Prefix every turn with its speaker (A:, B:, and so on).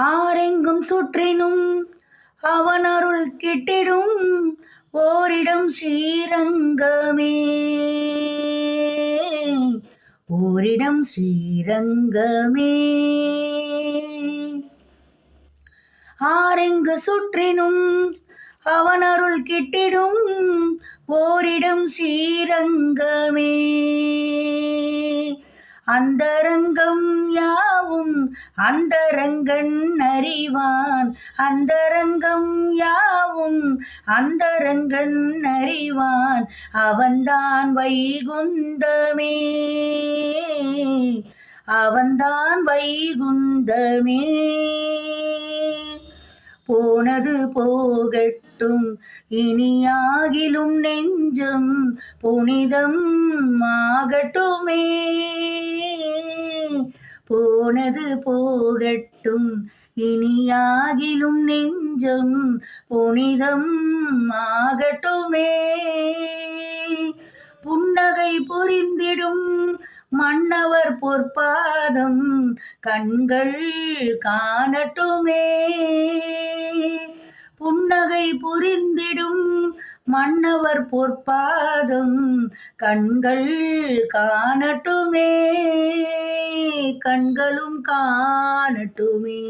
A: ஆரெங்கும் சுற்றினும் அவன் அருள் கிட்டிடும் ஓரிடம் ஸ்ரீரங்கமே, ஓரிடம் ஸ்ரீரங்கமே. ஆரெங்கு சுற்றினும் அவன் அருள் கிட்டிடும் ஓரிடம் ஸ்ரீரங்கமே. அந்தரங்கம் யாவும் அந்தரங்கன் அறிவான், அந்தரங்கம் யாவும் அந்தரங்கன் அறிவான், அவன்தான் வைகுந்தமே, அவன்தான் வைகுந்தமே. போனது போகட்டும் இனியாகிலும் நெஞ்சம் புனிதம் ஆகட்டுமே, போனது போகட்டும் இனியாகிலும் நெஞ்சம் புனிதம் ஆகட்டுமே. புன்னகை புரிந்திடும் மன்னவர் பொற்பாதம் கண்கள் காணட்டுமே, புன்னகை புரிந்திடும் மன்னவர் பொற்பாதம் கண்கள் காணட்டுமே, கண்களும் காணட்டுமே.